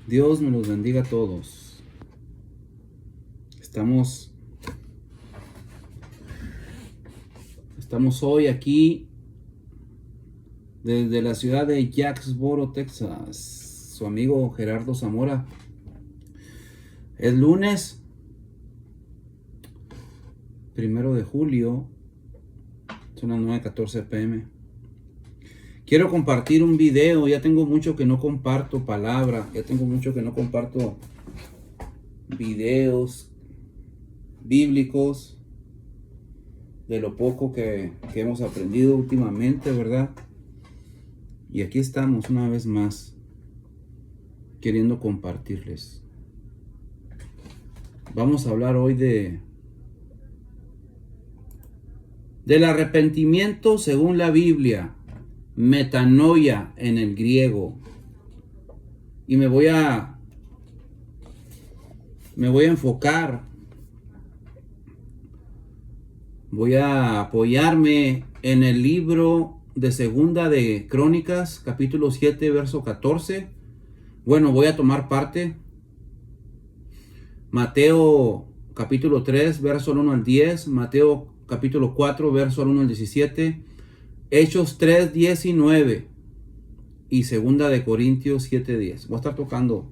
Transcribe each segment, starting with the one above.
Dios me los bendiga a todos. Estamos hoy aquí desde la ciudad de Jacksboro, Texas. Su amigo Gerardo Zamora. Es lunes 1 de julio. Son las 9:14 p.m. Quiero compartir un video. Ya tengo mucho que no comparto palabra. Ya tengo mucho que no comparto videos bíblicos de lo poco que hemos aprendido últimamente, ¿verdad? Y aquí estamos una vez más queriendo compartirles. Vamos a hablar hoy del arrepentimiento según la Biblia, metanoia en el griego. Y me voy a enfocar, voy a apoyarme en el libro de Segunda de Crónicas, capítulo 7, verso 14. Bueno, voy a tomar parte. Mateo capítulo 3, verso 1 al 10. Mateo capítulo 4, verso 1 al 17. Hechos 3, 19. Y Segunda de Corintios 7, 10. Voy a estar tocando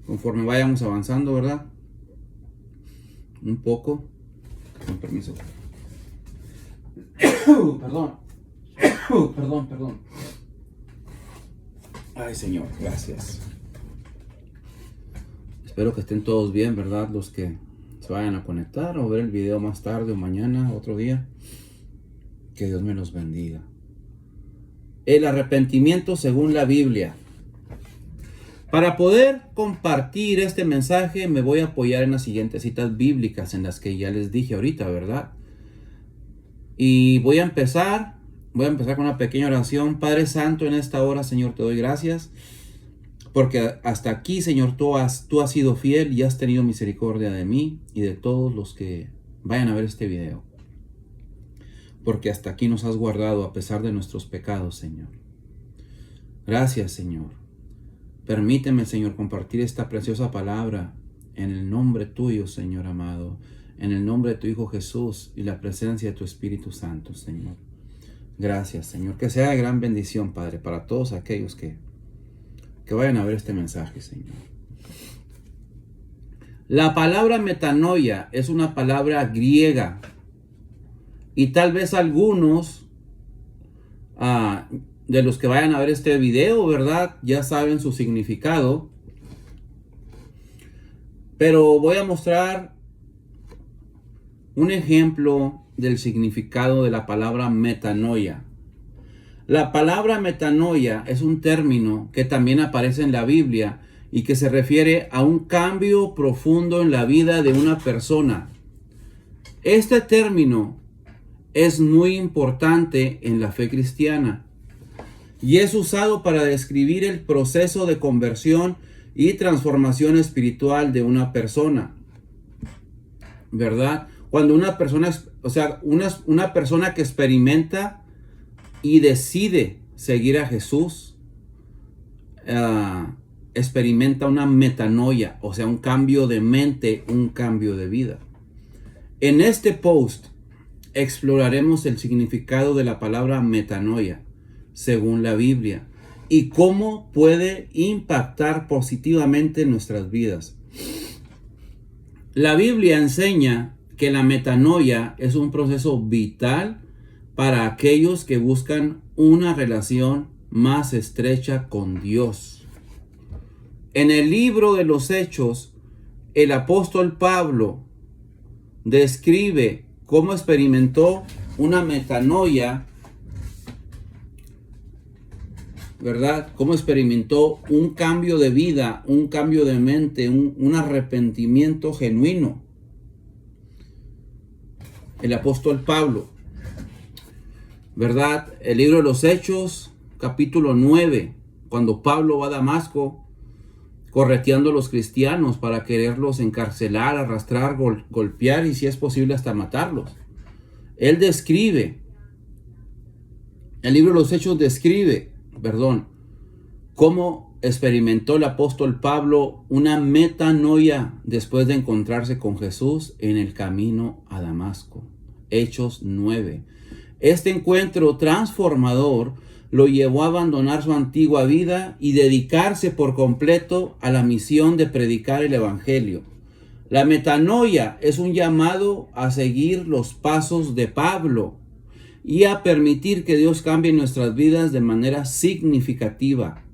conforme vayamos avanzando, ¿verdad? Un poco. Con permiso. Perdón. Ay, Señor, gracias. Espero que estén todos bien, ¿verdad? Los que se vayan a conectar o ver el video más tarde o mañana, otro día. Que Dios me los bendiga. El arrepentimiento según la Biblia. Para poder compartir este mensaje me voy a apoyar en las siguientes citas bíblicas en las que ya les dije ahorita, ¿verdad? Y voy a empezar con una pequeña oración. Padre Santo, en esta hora, Señor, te doy gracias. Porque hasta aquí, Señor, tú has sido fiel y has tenido misericordia de mí y de todos los que vayan a ver este video. Porque hasta aquí nos has guardado a pesar de nuestros pecados, Señor. Gracias, Señor. Permíteme, Señor, compartir esta preciosa palabra en el nombre tuyo, Señor amado. En el nombre de tu Hijo Jesús y la presencia de tu Espíritu Santo, Señor. Gracias, Señor. Que sea de gran bendición, Padre, para todos aquellos que vayan a ver este mensaje, Señor. La palabra metanoia es una palabra griega. Y tal vez algunos de los que vayan a ver este video, ¿verdad? Ya saben su significado. Pero voy a mostrar un ejemplo del significado de la palabra metanoia. La palabra metanoia es un término que también aparece en la Biblia y que se refiere a un cambio profundo en la vida de una persona. Este término es muy importante en la fe cristiana y es usado para describir el proceso de conversión y transformación espiritual de una persona, ¿verdad? Cuando una persona, una persona que experimenta y decide seguir a Jesús, experimenta una metanoia, o sea, un cambio de mente, un cambio de vida. En este post exploraremos el significado de la palabra metanoia según la Biblia y cómo puede impactar positivamente nuestras vidas. La Biblia enseña que la metanoia es un proceso vital para aquellos que buscan una relación más estrecha con Dios. En el libro de los Hechos, el apóstol Pablo describe cómo experimentó una metanoia, ¿verdad? Cómo experimentó un cambio de vida, un cambio de mente, un arrepentimiento genuino. El apóstol Pablo, ¿verdad? El libro de los Hechos, capítulo 9, cuando Pablo va a Damasco, correteando a los cristianos para quererlos encarcelar, arrastrar, golpear y si es posible hasta matarlos. Él describe, el libro de los Hechos describe, cómo experimentó el apóstol Pablo una metanoia después de encontrarse con Jesús en el camino a Damasco. Hechos 9. Este encuentro transformador lo llevó a abandonar su antigua vida y dedicarse por completo a la misión de predicar el evangelio. La metanoia es un llamado a seguir los pasos de Pablo y a permitir que Dios cambie nuestras vidas de manera significativa.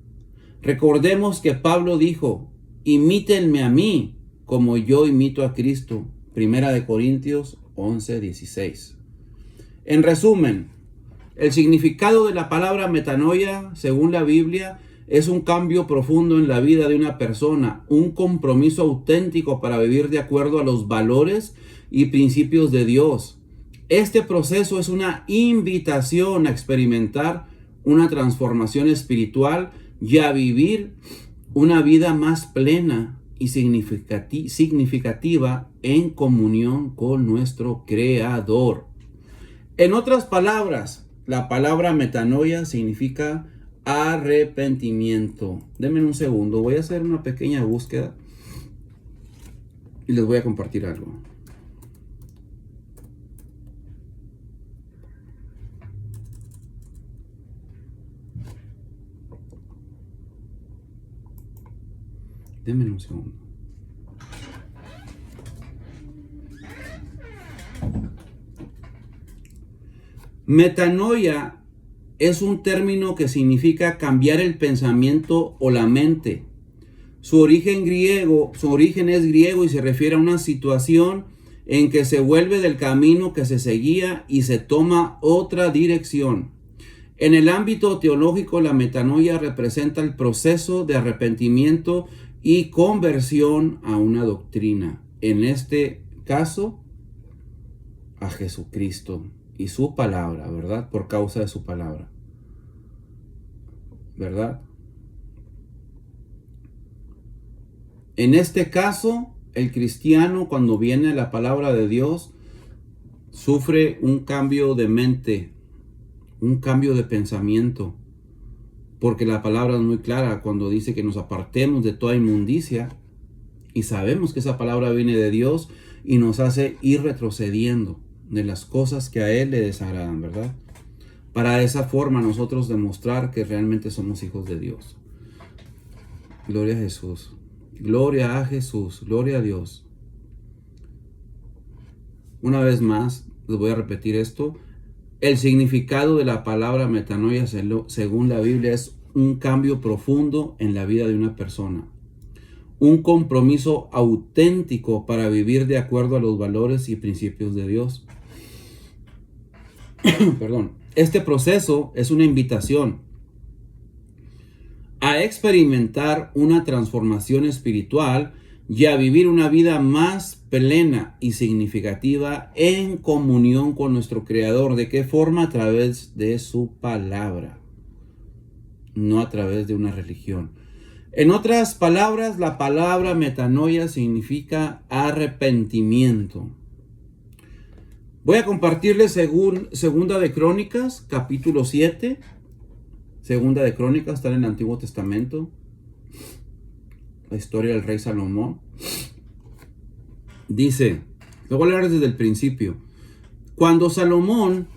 Recordemos que Pablo dijo: imítenme a mí como yo imito a Cristo. 1 Corintios 11:16. En resumen, el significado de la palabra metanoia, según la Biblia, es un cambio profundo en la vida de una persona, un compromiso auténtico para vivir de acuerdo a los valores y principios de Dios. Este proceso es una invitación a experimentar una transformación espiritual y a vivir una vida más plena y significativa en comunión con nuestro Creador. En otras palabras, la palabra metanoia significa arrepentimiento. Denme un segundo, voy a hacer una pequeña búsqueda y les voy a compartir algo. Denme un segundo. Metanoia es un término que significa cambiar el pensamiento o la mente. Su origen es griego y se refiere a una situación en que se vuelve del camino que se seguía y se toma otra dirección. En el ámbito teológico, la metanoia representa el proceso de arrepentimiento y conversión a una doctrina. En este caso, a Jesucristo y su palabra, ¿verdad? Por causa de su palabra, ¿verdad? En este caso, el cristiano, cuando viene la palabra de Dios, sufre un cambio de mente, un cambio de pensamiento, porque la palabra es muy clara cuando dice que nos apartemos de toda inmundicia, y sabemos que esa palabra viene de Dios y nos hace ir retrocediendo de las cosas que a Él le desagradan, ¿verdad? Para de esa forma nosotros demostrar que realmente somos hijos de Dios. Gloria a Jesús. Gloria a Jesús. Gloria a Dios. Una vez más, les voy a repetir esto. El significado de la palabra metanoia, según la Biblia, es un cambio profundo en la vida de una persona. Un compromiso auténtico para vivir de acuerdo a los valores y principios de Dios. Perdón. Este proceso es una invitación a experimentar una transformación espiritual y a vivir una vida más plena y significativa en comunión con nuestro Creador. ¿De qué forma? A través de su palabra, no a través de una religión. En otras palabras, la palabra metanoia significa arrepentimiento. Voy a compartirles Segunda de Crónicas, capítulo 7. Segunda de Crónicas está en el Antiguo Testamento. La historia del rey Salomón. Dice, lo voy a leer desde el principio. Cuando Salomón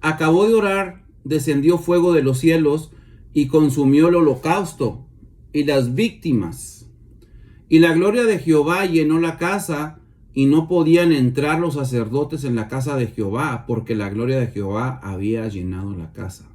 acabó de orar, descendió fuego de los cielos y consumió el holocausto y las víctimas. Y la gloria de Jehová llenó la casa, y no podían entrar los sacerdotes en la casa de Jehová, porque la gloria de Jehová había llenado la casa.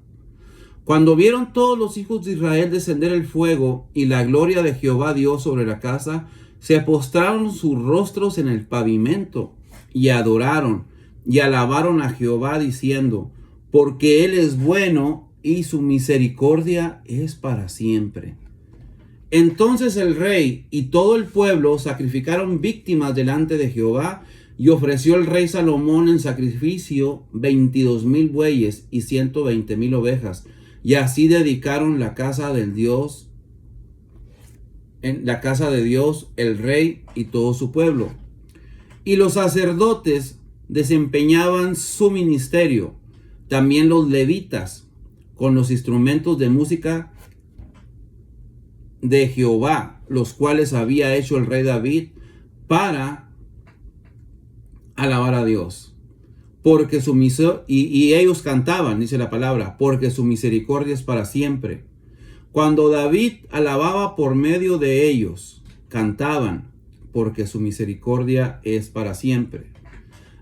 Cuando vieron todos los hijos de Israel descender el fuego y la gloria de Jehová Dios sobre la casa, se postraron sus rostros en el pavimento y adoraron y alabaron a Jehová diciendo, porque Él es bueno y su misericordia es para siempre. Entonces el rey y todo el pueblo sacrificaron víctimas delante de Jehová, y ofreció el rey Salomón en sacrificio 22,000 bueyes y 120,000 ovejas. Y así dedicaron la casa del Dios, en la casa de Dios, el rey y todo su pueblo. Y los sacerdotes desempeñaban su ministerio, también los levitas, con los instrumentos de música de Jehová, los cuales había hecho el rey David para alabar a Dios. Porque su y ellos cantaban, dice la palabra, porque su misericordia es para siempre. Cuando David alababa por medio de ellos, cantaban, porque su misericordia es para siempre.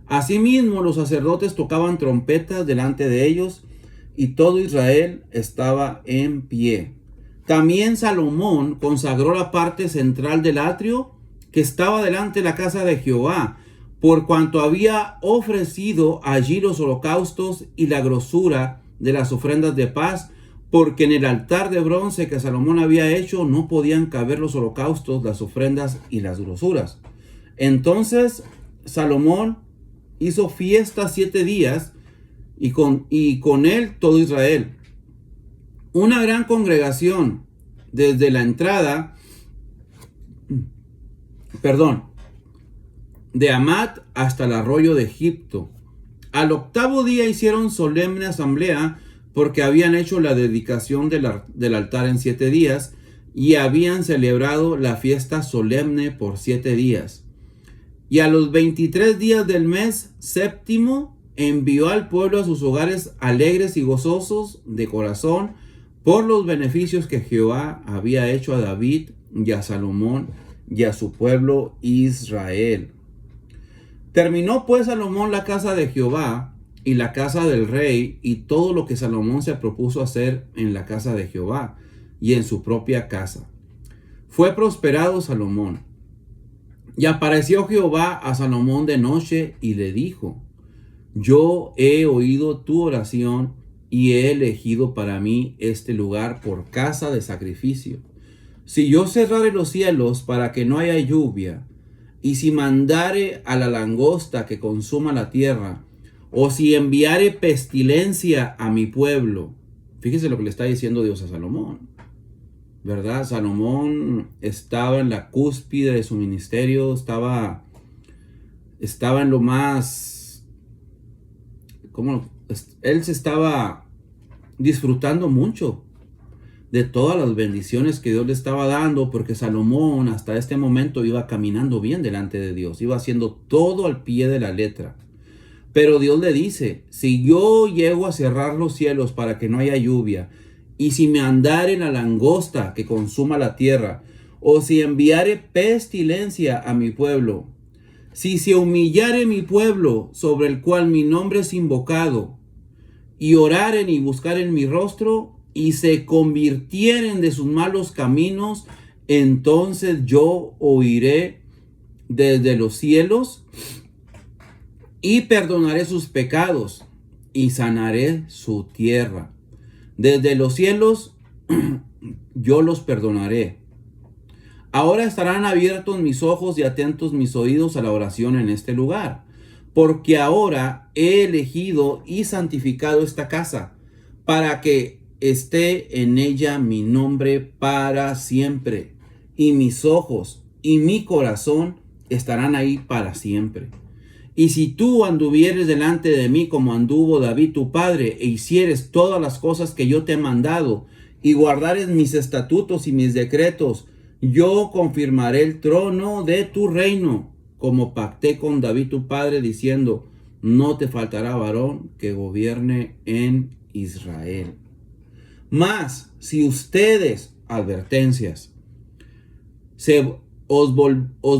Asimismo, los sacerdotes tocaban trompetas delante de ellos, y todo Israel estaba en pie. También Salomón consagró la parte central del atrio que estaba delante de la casa de Jehová, por cuanto había ofrecido allí los holocaustos y la grosura de las ofrendas de paz, porque en el altar de bronce que Salomón había hecho no podían caber los holocaustos, las ofrendas y las grosuras. Entonces Salomón hizo fiesta 7 días y con él todo Israel. Una gran congregación desde la entrada, de Amat hasta el arroyo de Egipto. Al 8º día hicieron solemne asamblea, porque habían hecho la dedicación del altar en 7 días y habían celebrado la fiesta solemne por 7 días. Y a los 23 días del mes séptimo envió al pueblo a sus hogares alegres y gozosos de corazón por los beneficios que Jehová había hecho a David y a Salomón y a su pueblo Israel. Terminó pues Salomón la casa de Jehová y la casa del rey y todo lo que Salomón se propuso hacer en la casa de Jehová y en su propia casa. Fue prosperado Salomón. Y apareció Jehová a Salomón de noche y le dijo: yo he oído tu oración y he elegido para mí este lugar por casa de sacrificio. Si yo cerrare los cielos para que no haya lluvia, y si mandare a la langosta que consuma la tierra, o si enviare pestilencia a mi pueblo. Fíjese lo que le está diciendo Dios a Salomón, ¿verdad? Salomón estaba en la cúspide de su ministerio, estaba en lo más, él se estaba disfrutando mucho de todas las bendiciones que Dios le estaba dando, porque Salomón hasta este momento iba caminando bien delante de Dios, iba haciendo todo al pie de la letra. Pero Dios le dice: si yo llego a cerrar los cielos para que no haya lluvia, y si me andare la langosta que consuma la tierra, o si enviare pestilencia a mi pueblo, si se humillare mi pueblo sobre el cual mi nombre es invocado, y oraren y buscaren mi rostro, y se convirtieren de sus malos caminos, entonces yo oiré desde los cielos y perdonaré sus pecados y sanaré su tierra. Desde los cielos yo los perdonaré. Ahora estarán abiertos mis ojos y atentos mis oídos a la oración en este lugar, porque ahora he elegido y santificado esta casa, para que esté en ella mi nombre para siempre, y mis ojos y mi corazón estarán ahí para siempre. Y si tú anduvieres delante de mí como anduvo David tu padre, e hicieres todas las cosas que yo te he mandado, y guardares mis estatutos y mis decretos, yo confirmaré el trono de tu reino, como pacté con David tu padre, diciendo: no te faltará varón que gobierne en Israel. Mas si ustedes, advertencias, os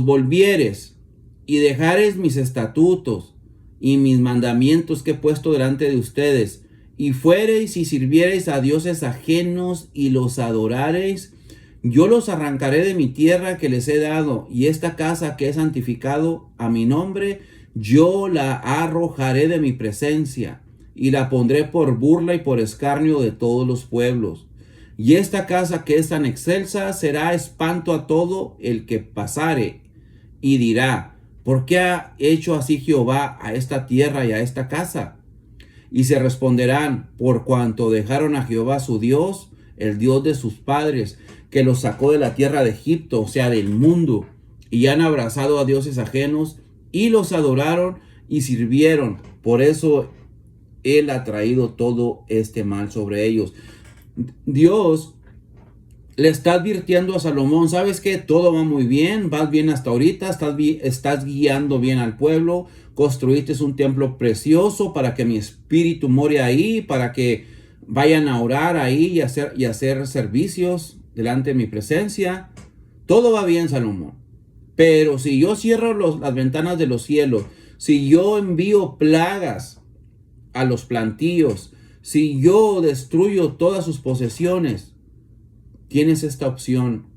volvieres y dejares mis estatutos y mis mandamientos que he puesto delante de ustedes, y fuereis y sirviereis a dioses ajenos y los adorareis, yo los arrancaré de mi tierra que les he dado, y esta casa que he santificado a mi nombre, yo la arrojaré de mi presencia, y la pondré por burla y por escarnio de todos los pueblos. Y esta casa que es tan excelsa será espanto a todo el que pasare, y dirá: ¿por qué ha hecho así Jehová a esta tierra y a esta casa? Y se responderán: por cuanto dejaron a Jehová su Dios, el Dios de sus padres, que los sacó de la tierra de Egipto, o sea, del mundo, y han abrazado a dioses ajenos, y los adoraron y sirvieron. Por eso Él ha traído todo este mal sobre ellos. Dios le está advirtiendo a Salomón, ¿sabes qué? Todo va muy bien, vas bien hasta ahorita, estás guiando bien al pueblo, construiste un templo precioso para que mi espíritu more ahí, para que vayan a orar ahí y hacer servicios delante de mi presencia. Todo va bien, Salomón. Pero si yo cierro las ventanas de los cielos, si yo envío plagas a los plantíos, si yo destruyo todas sus posesiones, tienes esta opción.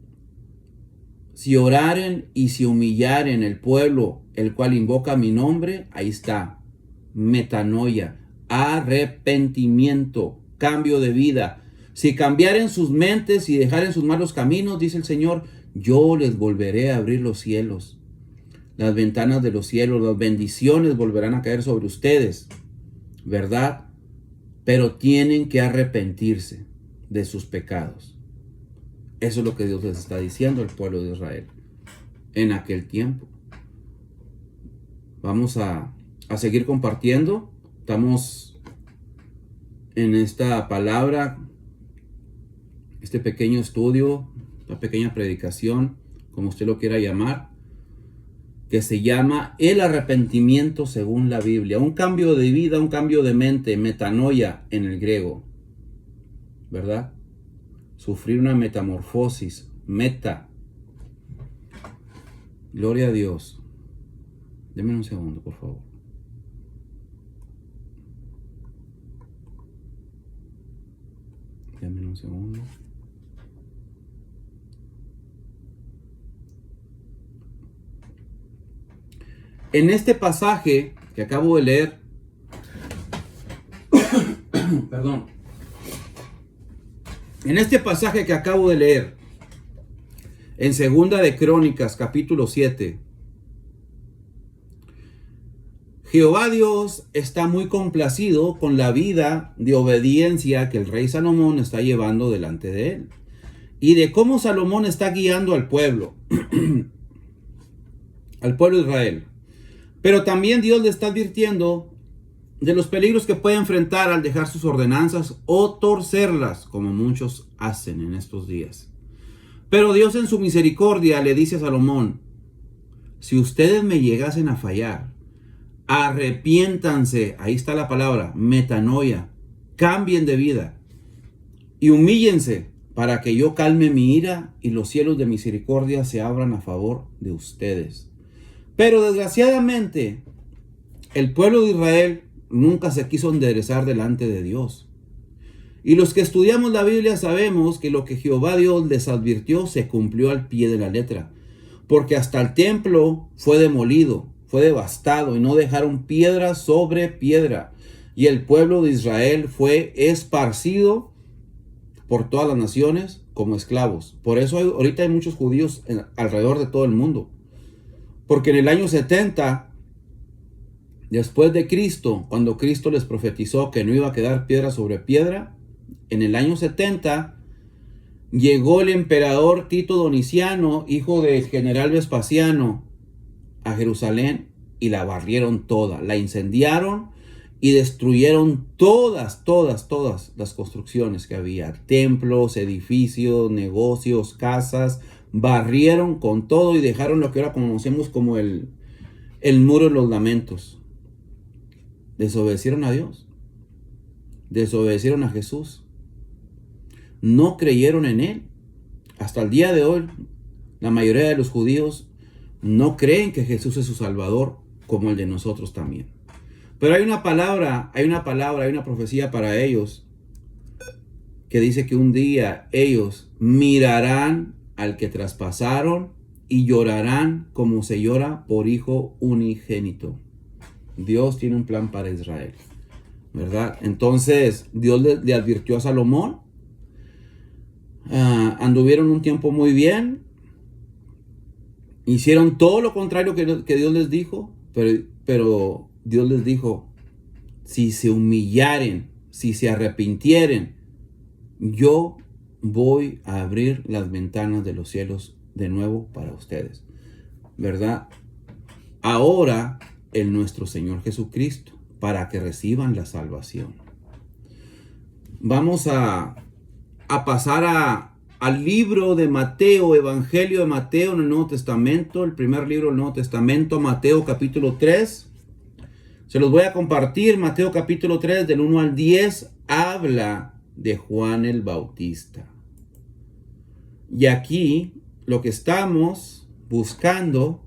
Si oraren y si humillaren el pueblo, el cual invoca mi nombre, ahí está. Metanoia, arrepentimiento, cambio de vida. Si cambiaren sus mentes y dejaren sus malos caminos, dice el Señor, yo les volveré a abrir los cielos. Las ventanas de los cielos, las bendiciones volverán a caer sobre ustedes, ¿verdad? Pero tienen que arrepentirse de sus pecados. Eso es lo que Dios les está diciendo al pueblo de Israel en aquel tiempo. Vamos a seguir compartiendo. Estamos en esta palabra, este pequeño estudio, esta pequeña predicación, como usted lo quiera llamar, que se llama el arrepentimiento según la Biblia. Un cambio de vida, un cambio de mente, metanoia en el griego, ¿verdad? Sufrir una metamorfosis, Gloria a Dios. Deme un segundo, por favor. Deme un segundo. En este pasaje que acabo de leer, perdón. En este pasaje que acabo de leer, en Segunda de Crónicas, capítulo 7, Jehová Dios está muy complacido con la vida de obediencia que el rey Salomón está llevando delante de él. Y de cómo Salomón está guiando al pueblo, al pueblo de Israel. Pero también Dios le está advirtiendo de los peligros que puede enfrentar al dejar sus ordenanzas o torcerlas, como muchos hacen en estos días. Pero Dios en su misericordia le dice a Salomón, si ustedes me llegasen a fallar, arrepiéntanse, ahí está la palabra, metanoia, cambien de vida y humíllense para que yo calme mi ira y los cielos de misericordia se abran a favor de ustedes. Pero desgraciadamente, el pueblo de Israel nunca se quiso enderezar delante de Dios. Y los que estudiamos la Biblia sabemos que lo que Jehová Dios les advirtió se cumplió al pie de la letra. Porque hasta el templo fue demolido, fue devastado y no dejaron piedra sobre piedra. Y el pueblo de Israel fue esparcido por todas las naciones como esclavos. Por eso ahorita hay muchos judíos alrededor de todo el mundo. Porque en el año 70... después de Cristo, cuando Cristo les profetizó que no iba a quedar piedra sobre piedra, en el año 70 llegó el emperador Tito Doniciano, hijo del general Vespasiano, a Jerusalén y la barrieron toda, la incendiaron y destruyeron todas las construcciones que había, templos, edificios, negocios, casas, barrieron con todo y dejaron lo que ahora conocemos como el muro de los lamentos. Desobedecieron a Dios, desobedecieron a Jesús, no creyeron en Él. Hasta el día de hoy, la mayoría de los judíos no creen que Jesús es su Salvador, como el de nosotros también. Pero hay una profecía para ellos, que dice que un día ellos mirarán al que traspasaron y llorarán como se llora por hijo unigénito. Dios tiene un plan para Israel, ¿verdad? Entonces Dios le advirtió a Salomón. Anduvieron un tiempo muy bien. Hicieron todo lo contrario que Dios les dijo. Pero Dios les dijo, si se humillaren, si se arrepintieren, yo voy a abrir las ventanas de los cielos de nuevo para ustedes, ¿verdad? Ahora en nuestro Señor Jesucristo, para que reciban la salvación. Vamos a pasar a al libro de Mateo, Evangelio de Mateo en el Nuevo Testamento, el primer libro del Nuevo Testamento, Mateo capítulo 3. Se los voy a compartir. Mateo capítulo 3 del 1 al 10 habla de Juan el Bautista. Y aquí lo que estamos buscando,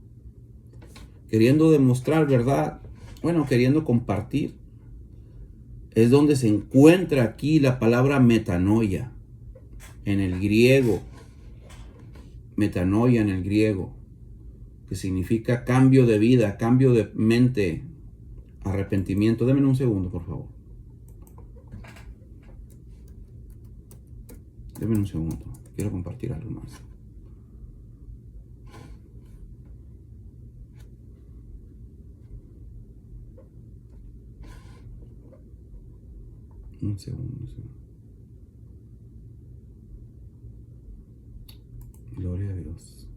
queriendo demostrar, ¿verdad? Bueno, queriendo compartir, es donde se encuentra aquí la palabra metanoia en el griego. Metanoia en el griego, que significa cambio de vida, cambio de mente, arrepentimiento. Denme un segundo, por favor. Denme un segundo. Quiero compartir algo más. Un segundo. Gloria a Dios.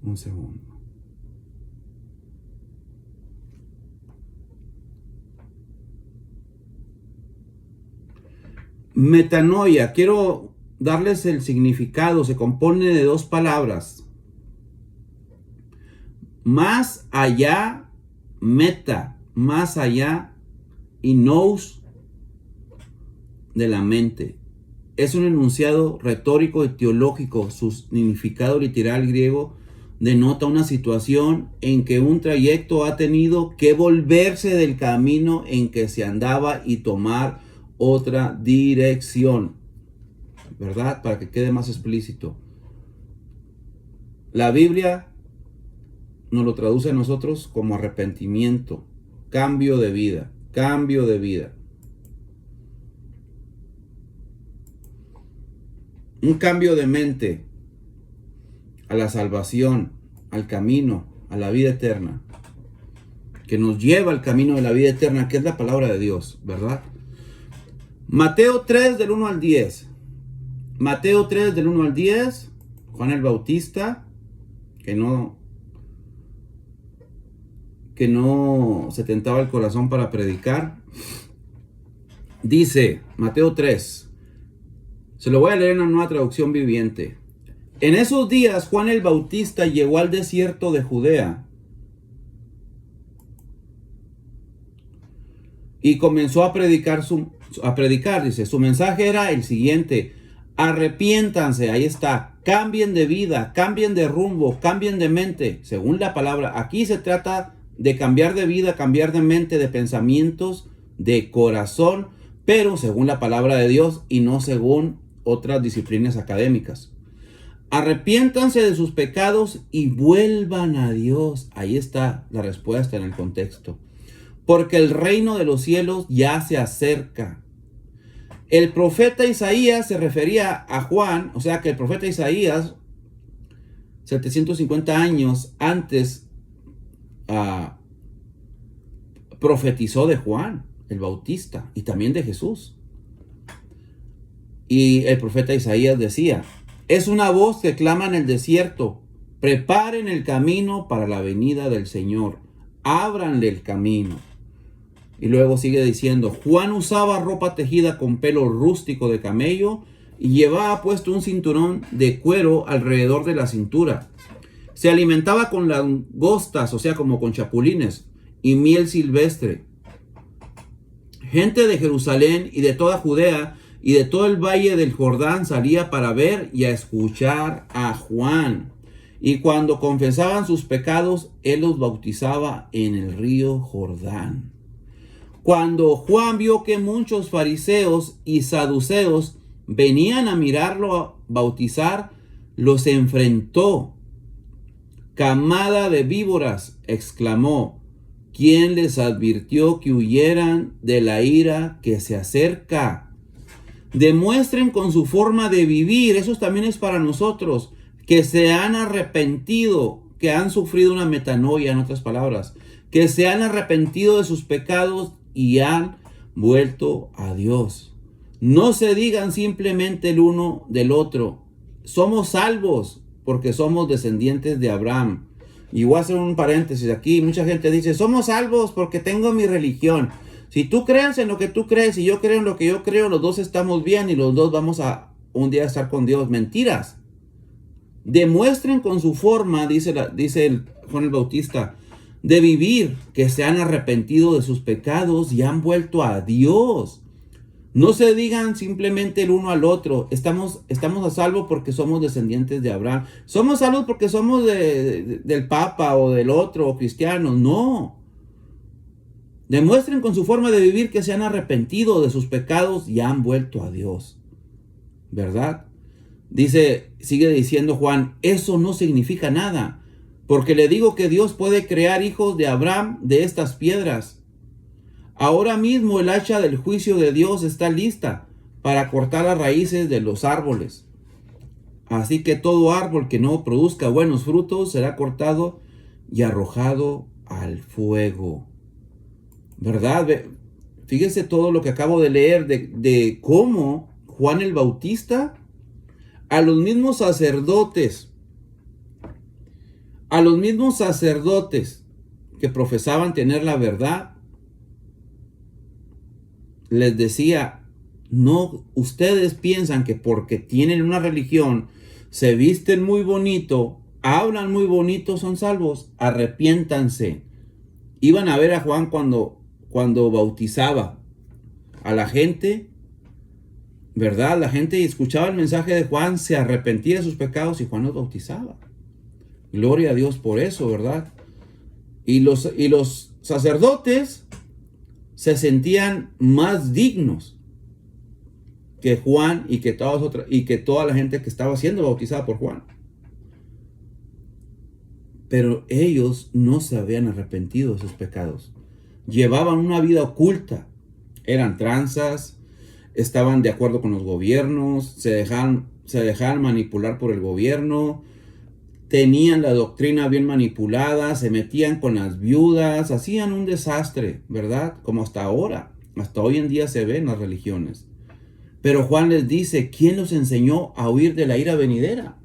Un segundo. Metanoia, quiero darles el significado. Se compone de dos palabras. Más allá, meta, más allá, y nous, de la mente. Es un enunciado retórico y teológico. Su significado literal griego denota una situación en que un trayecto ha tenido que volverse del camino en que se andaba y tomar otra dirección, ¿verdad? Para que quede más explícito. La Biblia nos lo traduce a nosotros como arrepentimiento, cambio de vida, cambio de vida. Un cambio de mente a la salvación, al camino, a la vida eterna, que nos lleva al camino de la vida eterna, que es la palabra de Dios, ¿verdad? Mateo 3 del 1 al 10. Mateo 3 del 1 al 10. Juan el Bautista, que no se tentaba el corazón para predicar. Dice, Mateo 3, se lo voy a leer en una nueva traducción viviente. En esos días Juan el Bautista llegó al desierto de Judea y comenzó a predicar, dice, su mensaje era el siguiente: arrepiéntanse, ahí está, cambien de vida, cambien de rumbo, cambien de mente, según la palabra. Aquí se trata de cambiar de vida, cambiar de mente, de pensamientos, de corazón, pero según la palabra de Dios y no según otras disciplinas académicas. Arrepiéntanse de sus pecados y vuelvan a Dios. Ahí está la respuesta en el contexto. Porque el reino de los cielos ya se acerca. El profeta Isaías se refería a Juan, o sea que el profeta Isaías, 750 años antes, profetizó de Juan el Bautista y también de Jesús. Y el profeta Isaías decía: es una voz que clama en el desierto, preparen el camino para la venida del Señor, ábranle el camino. Y luego sigue diciendo: Juan usaba ropa tejida con pelo rústico de camello y llevaba puesto un cinturón de cuero alrededor de la cintura. Se alimentaba con langostas, o sea, como con chapulines, y miel silvestre. Gente de Jerusalén y de toda Judea y de todo el valle del Jordán salía para ver y a escuchar a Juan. Y cuando confesaban sus pecados, él los bautizaba en el río Jordán. Cuando Juan vio que muchos fariseos y saduceos venían a mirarlo bautizar, los enfrentó. Camada de víboras, exclamó, ¿quién les advirtió que huyeran de la ira que se acerca? Demuestren con su forma de vivir, eso también es para nosotros, que se han arrepentido, que han sufrido una metanoia, en otras palabras, que se han arrepentido de sus pecados y han vuelto a Dios. No se digan simplemente el uno del otro, somos salvos porque somos descendientes de Abraham. Y voy a hacer un paréntesis aquí. Mucha gente dice, somos salvos porque tengo mi religión. Si tú crees en lo que tú crees y yo creo en lo que yo creo, los dos estamos bien y los dos vamos a un día estar con Dios. Mentiras. Demuestren con su forma, dice Juan el Bautista, de vivir, que se han arrepentido de sus pecados y han vuelto a Dios. No se digan simplemente el uno al otro, estamos a salvo porque somos descendientes de Abraham. Somos salvos porque somos del Papa o del otro, o cristianos. No. Demuestren con su forma de vivir que se han arrepentido de sus pecados y han vuelto a Dios. ¿Verdad? Sigue diciendo Juan, eso no significa nada, porque le digo que Dios puede crear hijos de Abraham de estas piedras. Ahora mismo el hacha del juicio de Dios está lista para cortar las raíces de los árboles. Así que todo árbol que no produzca buenos frutos será cortado y arrojado al fuego. ¿Verdad? Fíjense todo lo que acabo de leer de cómo Juan el Bautista a los mismos sacerdotes que profesaban tener la verdad, les decía, no, ustedes piensan que porque tienen una religión, se visten muy bonito, hablan muy bonito, son salvos. Arrepiéntanse. Iban a ver a Juan cuando bautizaba a la gente, ¿verdad? La gente escuchaba el mensaje de Juan, se arrepentía de sus pecados y Juan los bautizaba. Gloria a Dios por eso, ¿verdad? Y los sacerdotes se sentían más dignos que Juan y que toda la gente que estaba siendo bautizada por Juan. Pero ellos no se habían arrepentido de sus pecados. Llevaban una vida oculta. Eran tranzas, estaban de acuerdo con los gobiernos, se dejaban manipular por el gobierno, tenían la doctrina bien manipulada, se metían con las viudas, hacían un desastre, ¿verdad? Como hasta ahora, hasta hoy en día se ven las religiones. Pero Juan les dice, ¿quién los enseñó a huir de la ira venidera?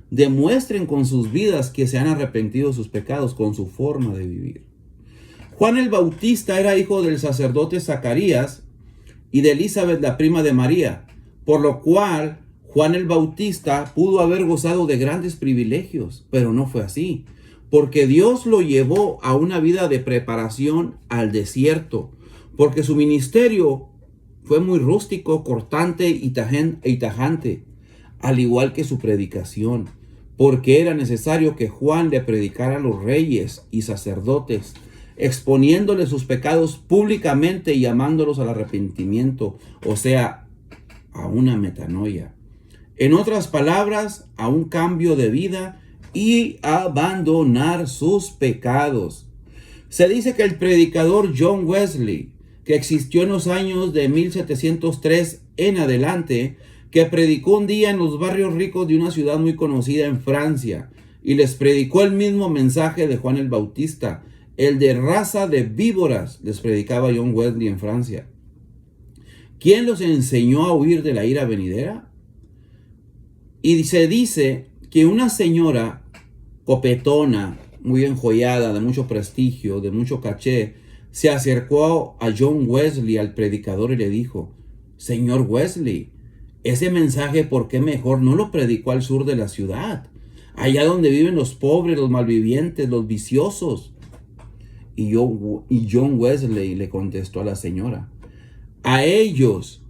Demuestren con sus vidas que se han arrepentido de sus pecados, con su forma de vivir. Juan el Bautista era hijo del sacerdote Zacarías y de Elizabeth, la prima de María, por lo cual Juan el Bautista pudo haber gozado de grandes privilegios, pero no fue así, porque Dios lo llevó a una vida de preparación al desierto, porque su ministerio fue muy rústico, cortante y tajante, al igual que su predicación, porque era necesario que Juan le predicara a los reyes y sacerdotes, exponiéndoles sus pecados públicamente y llamándolos al arrepentimiento, o sea, a una metanoia. En otras palabras, a un cambio de vida y abandonar sus pecados. Se dice que el predicador John Wesley, que existió en los años de 1703 en adelante, que predicó un día en los barrios ricos de una ciudad muy conocida en Francia, y les predicó el mismo mensaje de Juan el Bautista, el de raza de víboras, les predicaba John Wesley en Francia. ¿Quién los enseñó a huir de la ira venidera? Y se dice que una señora copetona, muy enjollada, de mucho prestigio, de mucho caché, se acercó a John Wesley, al predicador, y le dijo, Señor Wesley, ese mensaje, ¿por qué mejor no lo predicó al sur de la ciudad? Allá donde viven los pobres, los malvivientes, los viciosos. Y John Wesley le contestó a la señora, a ellos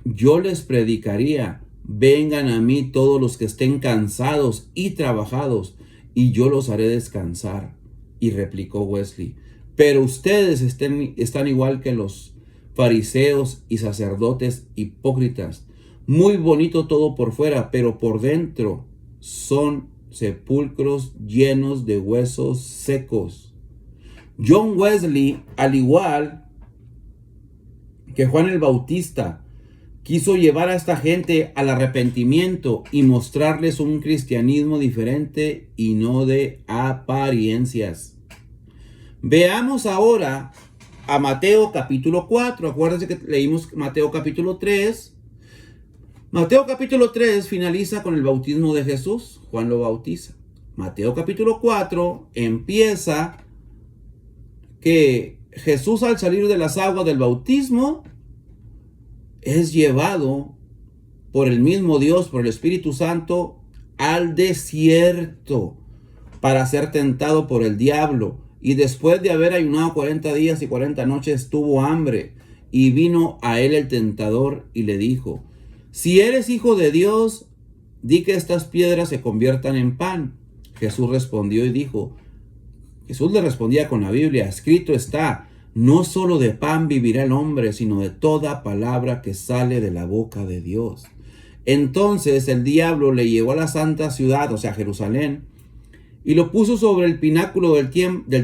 yo les predicaría, vengan a mí todos los que estén cansados y trabajados, y yo los haré descansar. Y replicó Wesley, pero ustedes están igual que los fariseos y sacerdotes hipócritas. Muy bonito todo por fuera, pero por dentro son sepulcros llenos de huesos secos. John Wesley, al igual que Juan el Bautista, quiso llevar a esta gente al arrepentimiento y mostrarles un cristianismo diferente y no de apariencias. Veamos ahora a Mateo capítulo 4. Acuérdense que leímos Mateo capítulo 3. Mateo capítulo 3 finaliza con el bautismo de Jesús. Juan lo bautiza. Mateo capítulo 4 empieza que Jesús, al salir de las aguas del bautismo, es llevado por el mismo Dios, por el Espíritu Santo, al desierto para ser tentado por el diablo. Y después de haber ayunado 40 días y 40 noches, tuvo hambre. Y vino a él el tentador y le dijo: si eres hijo de Dios, di que estas piedras se conviertan en pan. Jesús respondió y dijo, Jesús le respondía con la Biblia: escrito está, no solo de pan vivirá el hombre, sino de toda palabra que sale de la boca de Dios. Entonces el diablo le llevó a la santa ciudad, o sea, Jerusalén, y lo puso sobre el pináculo del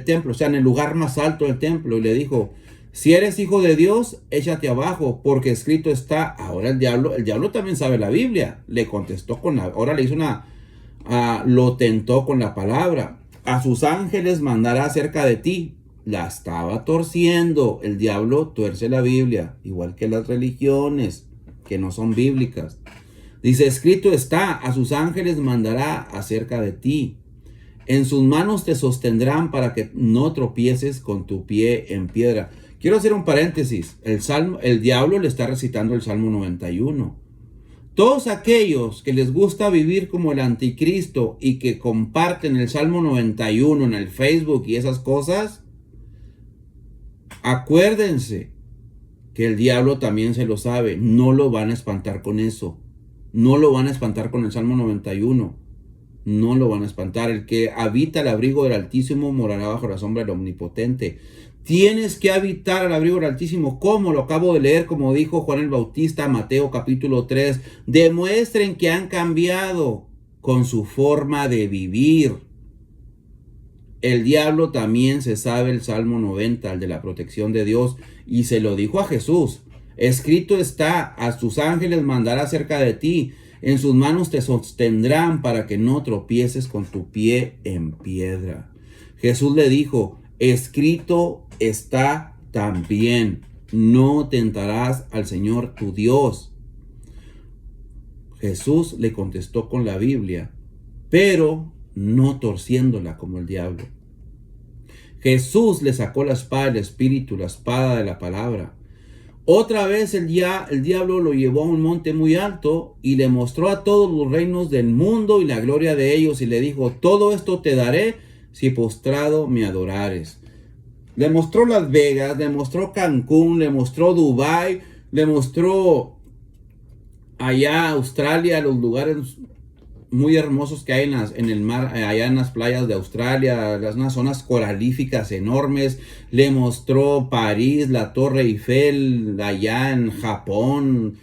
templo, o sea, en el lugar más alto del templo, y le dijo: si eres hijo de Dios, échate abajo, porque escrito está. Ahora el diablo también sabe la Biblia. Le contestó ahora le hizo lo tentó con la palabra. A sus ángeles mandará cerca de ti. La estaba torciendo. El diablo tuerce la Biblia, igual que las religiones que no son bíblicas. Dice, escrito está, a sus ángeles mandará acerca de ti. En sus manos te sostendrán para que no tropieces con tu pie en piedra. Quiero hacer un paréntesis. El diablo le está recitando el Salmo 91. Todos aquellos que les gusta vivir como el anticristo y que comparten el Salmo 91 en el Facebook y esas cosas, acuérdense que el diablo también se lo sabe. No lo van a espantar con eso. No lo van a espantar con el Salmo 91. No lo van a espantar. El que habita el abrigo del Altísimo morará bajo la sombra del Omnipotente. Tienes que habitar al abrigo del Altísimo. ¿Cómo? Lo acabo de leer, como dijo Juan el Bautista, Mateo capítulo 3. Demuestren que han cambiado con su forma de vivir. El diablo también se sabe el Salmo 90, el de la protección de Dios, y se lo dijo a Jesús. Escrito está, a sus ángeles mandará cerca de ti. En sus manos te sostendrán para que no tropieces con tu pie en piedra. Jesús le dijo, escrito está también, no tentarás al Señor tu Dios. Jesús le contestó con la Biblia, pero no torciéndola como el diablo. Jesús le sacó la espada del Espíritu, la espada de la palabra. Otra vez el diablo lo llevó a un monte muy alto y le mostró a todos los reinos del mundo y la gloria de ellos y le dijo, todo esto te daré si postrado me adorares. Le mostró Las Vegas, le mostró Cancún, le mostró Dubái, le mostró allá Australia, los lugares muy hermosos que hay en el mar, allá en las playas de Australia, unas zonas coralíficas enormes. Le mostró París, la Torre Eiffel, allá en Japón.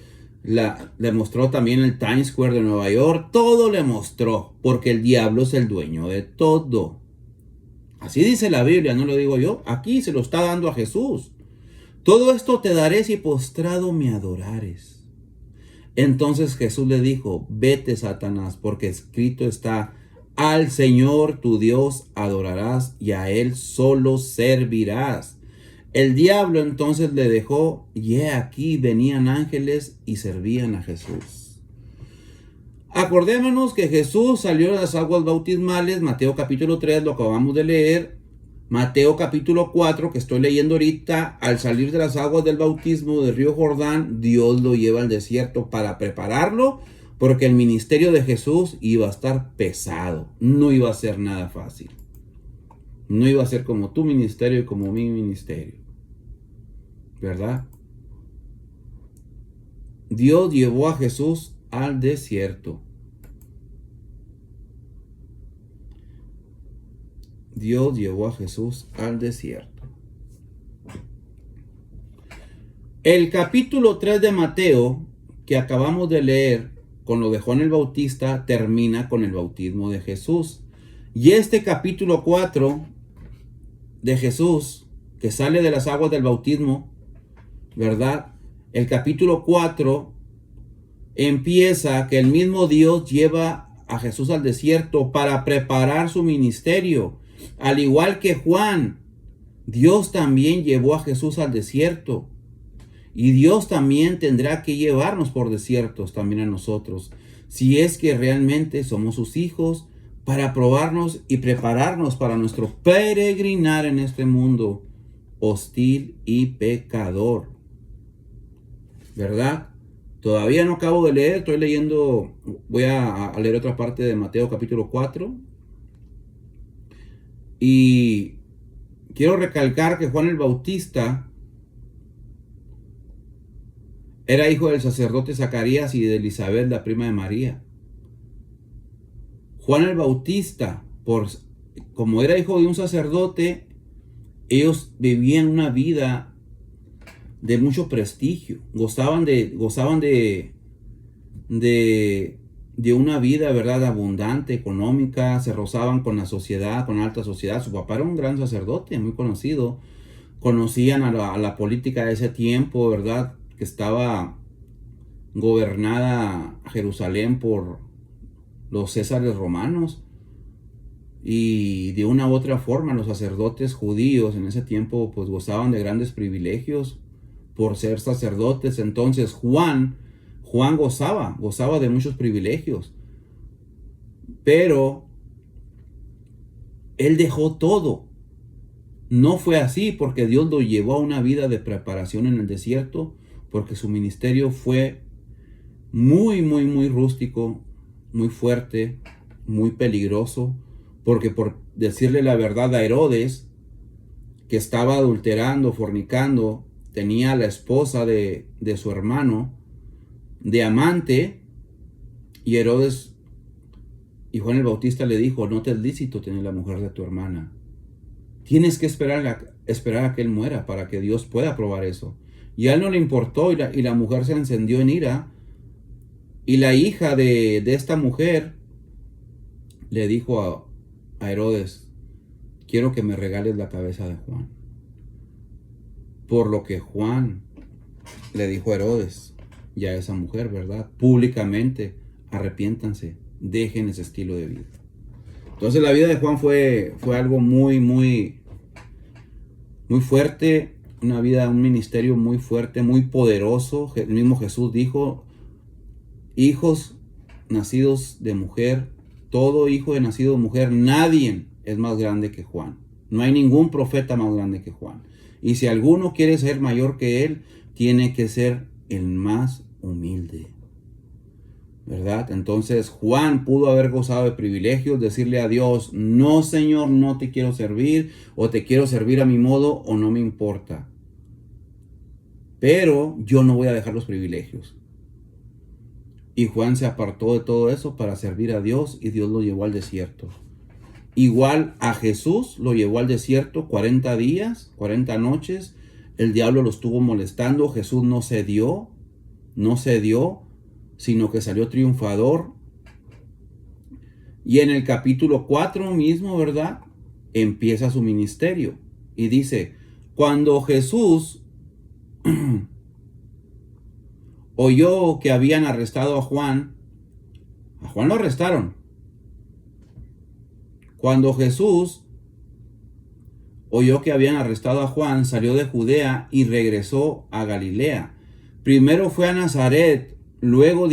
Le mostró también el Times Square de Nueva York. Todo le mostró, porque el diablo es el dueño de todo. Así dice la Biblia, no lo digo yo. Aquí se lo está dando a Jesús. Todo esto te daré si postrado me adorares. Entonces Jesús le dijo, vete Satanás, porque escrito está, al Señor tu Dios adorarás y a Él solo servirás. El diablo entonces le dejó y he aquí venían ángeles y servían a Jesús. Acordémonos que Jesús salió de las aguas bautismales, Mateo capítulo 3, lo acabamos de leer. Mateo capítulo 4, que estoy leyendo ahorita, al salir de las aguas del bautismo del río Jordán, Dios lo lleva al desierto para prepararlo, porque el ministerio de Jesús iba a estar pesado, no iba a ser nada fácil. No iba a ser como tu ministerio y como mi ministerio, ¿verdad? Dios llevó a Jesús al desierto. Dios llevó a Jesús al desierto. El capítulo 3 de Mateo, que acabamos de leer con lo de Juan el Bautista, termina con el bautismo de Jesús. Y este capítulo 4 de Jesús, que sale de las aguas del bautismo, ¿verdad? El capítulo 4 empieza que el mismo Dios lleva a Jesús al desierto para preparar su ministerio. Al igual que Juan, Dios también llevó a Jesús al desierto. Y Dios también tendrá que llevarnos por desiertos también a nosotros, si es que realmente somos sus hijos, para probarnos y prepararnos para nuestro peregrinar en este mundo hostil y pecador. ¿Verdad? Todavía no acabo de leer, estoy leyendo, voy a leer otra parte de Mateo capítulo 4. Y quiero recalcar que Juan el Bautista era hijo del sacerdote Zacarías y de Elizabeth, la prima de María. Juan el Bautista, como era hijo de un sacerdote, ellos vivían una vida de mucho prestigio, gozaban de una vida, ¿verdad?, abundante, económica, se rozaban con la sociedad, con la alta sociedad. Su papá era un gran sacerdote, muy conocido. Conocían a la política de ese tiempo, ¿verdad?, que estaba gobernada Jerusalén por los césares romanos. Y de una u otra forma los sacerdotes judíos en ese tiempo pues gozaban de grandes privilegios por ser sacerdotes. Entonces Juan gozaba de muchos privilegios, pero él dejó todo. No fue así, porque Dios lo llevó a una vida de preparación en el desierto, porque su ministerio fue muy rústico, muy fuerte, muy peligroso, porque por decirle la verdad a Herodes, que estaba adulterando, fornicando, tenía a la esposa de su hermano de amante, y Herodes y Juan el Bautista le dijo: no te es lícito tener la mujer de tu hermana. Tienes que esperar a que él muera para que Dios pueda probar eso. Y a él no le importó, y la mujer se encendió en ira. Y la hija de esta mujer le dijo a Herodes: quiero que me regales la cabeza de Juan. Por lo que Juan le dijo a Herodes y a esa mujer, ¿verdad?, públicamente: arrepiéntanse, dejen ese estilo de vida. Entonces la vida de Juan fue algo muy fuerte, una vida, un ministerio muy fuerte, muy poderoso. El mismo Jesús dijo: hijos nacidos de mujer, todo hijo de nacido de mujer, nadie es más grande que Juan. No hay ningún profeta más grande que Juan. Y si alguno quiere ser mayor que él, tiene que ser el más humilde, ¿verdad? Entonces Juan pudo haber gozado de privilegios, decirle a Dios: no, Señor, no te quiero servir, o te quiero servir a mi modo, o no me importa. Pero yo no voy a dejar los privilegios. Y Juan se apartó de todo eso para servir a Dios, y Dios lo llevó al desierto. Igual a Jesús lo llevó al desierto 40 días, 40 noches. El diablo lo estuvo molestando. Jesús no cedió, sino que salió triunfador. Y en el capítulo 4 mismo, ¿verdad?, empieza su ministerio. Y dice: cuando Jesús oyó que habían arrestado a Juan lo arrestaron. Cuando Jesús oyó que habían arrestado a Juan, salió de Judea y regresó a Galilea. Primero fue a Nazaret, luego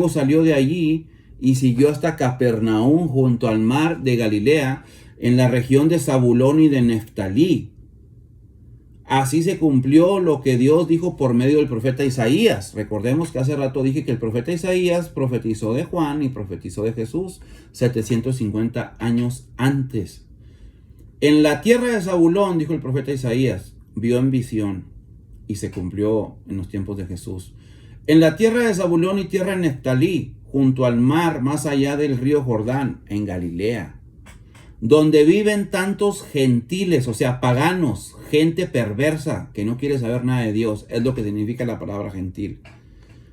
salió de allí y siguió hasta Capernaum, junto al mar de Galilea, en la región de Zabulón y de Neftalí. Así se cumplió lo que Dios dijo por medio del profeta Isaías. Recordemos que hace rato dije que el profeta Isaías profetizó de Juan y profetizó de Jesús 750 años antes. En la tierra de Zabulón, dijo el profeta Isaías, vio en visión, y se cumplió en los tiempos de Jesús. En la tierra de Zabulón y tierra de Neftalí, junto al mar, más allá del río Jordán, en Galilea, donde viven tantos gentiles, o sea, paganos, gente perversa que no quiere saber nada de Dios. Es lo que significa la palabra gentil.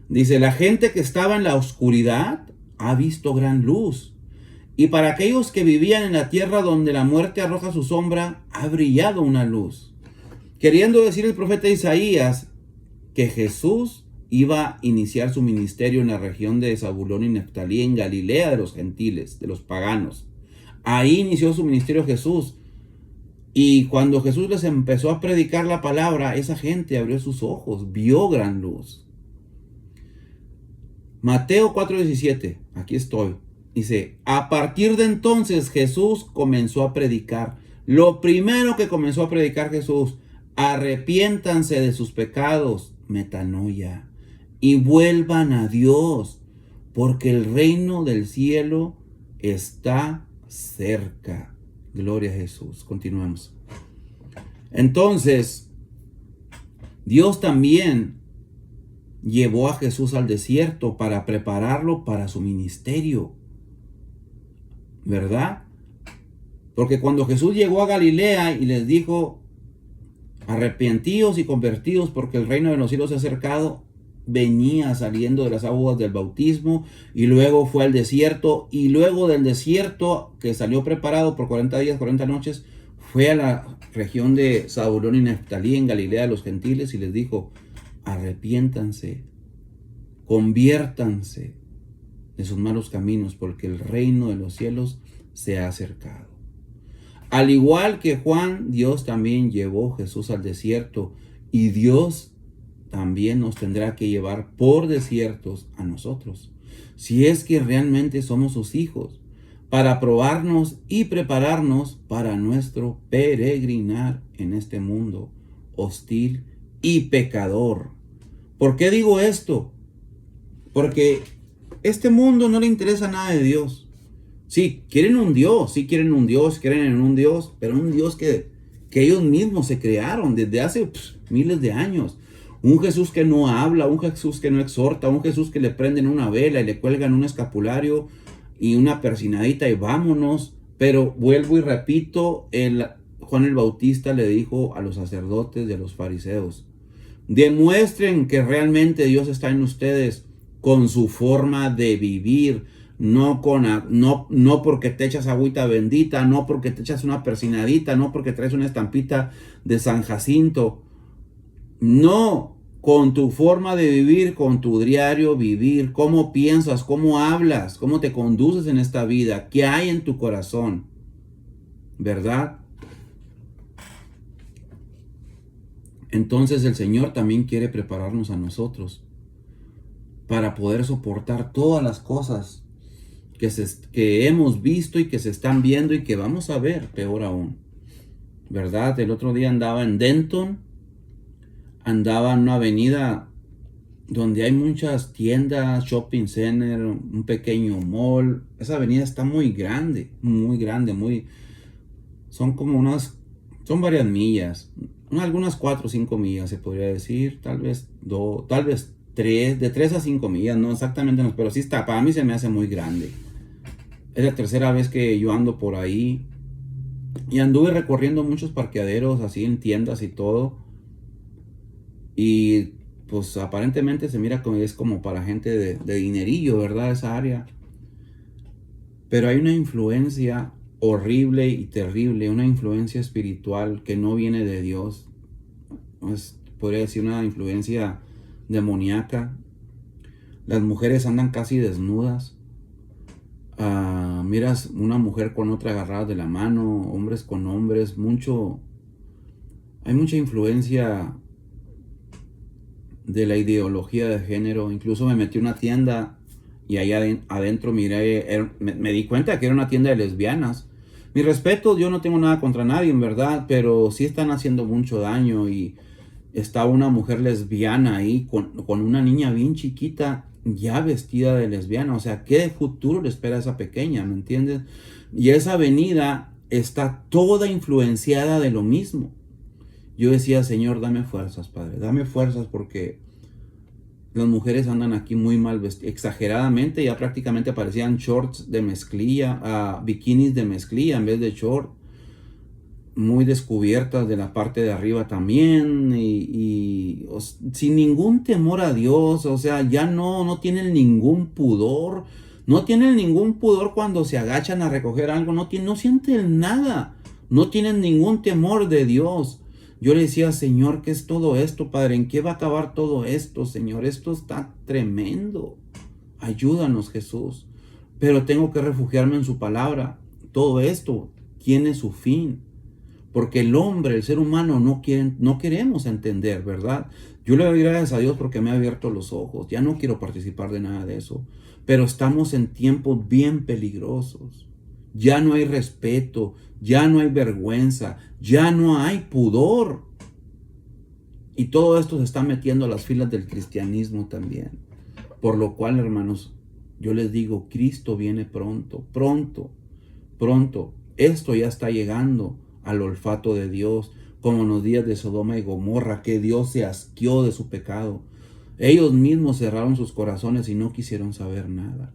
Dice: la gente que estaba en la oscuridad ha visto gran luz, y para aquellos que vivían en la tierra donde la muerte arroja su sombra, ha brillado una luz. Queriendo decir el profeta Isaías que Jesús iba a iniciar su ministerio en la región de Zabulón y Neftalí, en Galilea de los gentiles, de los paganos. Ahí inició su ministerio Jesús. Y cuando Jesús les empezó a predicar la palabra, esa gente abrió sus ojos, vio gran luz. Mateo 4:17, aquí estoy. Dice, a partir de entonces Jesús comenzó a predicar. Lo primero que comenzó a predicar Jesús, arrepiéntanse de sus pecados, metanoia, y vuelvan a Dios, porque el reino del cielo está cerca. Gloria a Jesús. Continuamos. Entonces, Dios también llevó a Jesús al desierto para prepararlo para su ministerio. ¿Verdad? Porque cuando Jesús llegó a Galilea y les dijo, arrepentíos y convertíos porque el reino de los cielos se ha acercado, venía saliendo de las aguas del bautismo y luego fue al desierto, y luego del desierto, que salió preparado por 40 días, 40 noches, fue a la región de Zabulón y Neftalí, en Galilea de los gentiles, y les dijo, arrepiéntanse, conviértanse de sus malos caminos, porque el reino de los cielos se ha acercado. Al igual que Juan, Dios también llevó a Jesús al desierto, y Dios también nos tendrá que llevar por desiertos a nosotros, si es que realmente somos sus hijos, para probarnos y prepararnos para nuestro peregrinar en este mundo hostil y pecador. ¿Por qué digo esto? Porque este mundo no le interesa nada de Dios. Sí, quieren un Dios, creen en un Dios, pero un Dios que ellos mismos se crearon desde hace miles de años. Un Jesús que no habla, un Jesús que no exhorta, un Jesús que le prenden una vela y le cuelgan un escapulario y una persinadita y vámonos. Pero vuelvo y repito, Juan el Bautista le dijo a los sacerdotes y a los fariseos, demuestren que realmente Dios está en ustedes con su forma de vivir, no porque te echas agüita bendita, no porque te echas una persinadita, no porque traes una estampita de San Jacinto. No, con tu forma de vivir, con tu diario vivir, cómo piensas, cómo hablas, cómo te conduces en esta vida, qué hay en tu corazón, ¿verdad? Entonces el Señor también quiere prepararnos a nosotros para poder soportar todas las cosas que hemos visto y que se están viendo y que vamos a ver, peor aún, ¿verdad? El otro día andaba en Denton, andaba en una avenida donde hay muchas tiendas, shopping center, un pequeño mall. Esa avenida está muy grande, son varias millas, algunas 4 o 5 millas se podría decir, tal vez 3, de 3 a 5 millas, no exactamente, pero sí está, para mí se me hace muy grande. Es la tercera vez que yo ando por ahí y anduve recorriendo muchos parqueaderos así en tiendas y todo. Y pues aparentemente se mira como es como para gente de dinerillo, ¿verdad? Esa área. Pero hay una influencia horrible y terrible, una influencia espiritual que no viene de Dios. Podría decir una influencia demoníaca. Las mujeres andan casi desnudas. Miras una mujer con otra agarrada de la mano, hombres con hombres, hay mucha influencia de la ideología de género. Incluso me metí a una tienda y ahí adentro miré, me di cuenta que era una tienda de lesbianas. Mi respeto, yo no tengo nada contra nadie, en verdad, pero sí están haciendo mucho daño. Y está una mujer lesbiana ahí con una niña bien chiquita ya vestida de lesbiana. O sea, ¿qué futuro le espera a esa pequeña? ¿Me entiendes? Y esa avenida está toda influenciada de lo mismo. Yo decía, Señor, dame fuerzas, Padre, dame fuerzas, porque las mujeres andan aquí muy mal vestidas, exageradamente, ya prácticamente parecían shorts de mezclilla, bikinis de mezclilla en vez de short, muy descubiertas de la parte de arriba también, sin ningún temor a Dios. O sea, ya no tienen ningún pudor, cuando se agachan a recoger algo, no sienten nada, no tienen ningún temor de Dios. Yo le decía, Señor, ¿qué es todo esto, Padre? ¿En qué va a acabar todo esto, Señor? Esto está tremendo. Ayúdanos, Jesús. Pero tengo que refugiarme en su palabra. Todo esto tiene su fin. Porque el hombre, el ser humano, no queremos entender, ¿verdad? Yo le doy gracias a Dios porque me ha abierto los ojos. Ya no quiero participar de nada de eso. Pero estamos en tiempos bien peligrosos. Ya no hay respeto, ya no hay vergüenza, ya no hay pudor. Y todo esto se está metiendo a las filas del cristianismo también. Por lo cual, hermanos, yo les digo, Cristo viene pronto, pronto, pronto. Esto ya está llegando al olfato de Dios, como en los días de Sodoma y Gomorra, que Dios se asqueó de su pecado. Ellos mismos cerraron sus corazones y no quisieron saber nada.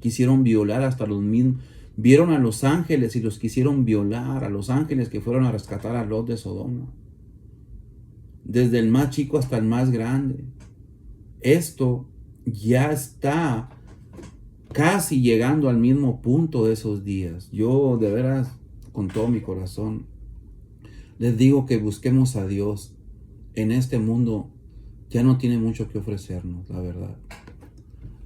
Quisieron violar hasta los mismos. Vieron a los ángeles y los quisieron violar, a los ángeles que fueron a rescatar a Lot de Sodoma. Desde el más chico hasta el más grande. Esto ya está casi llegando al mismo punto de esos días. Yo de veras, con todo mi corazón, les digo que busquemos a Dios. En este mundo ya no tiene mucho que ofrecernos, la verdad.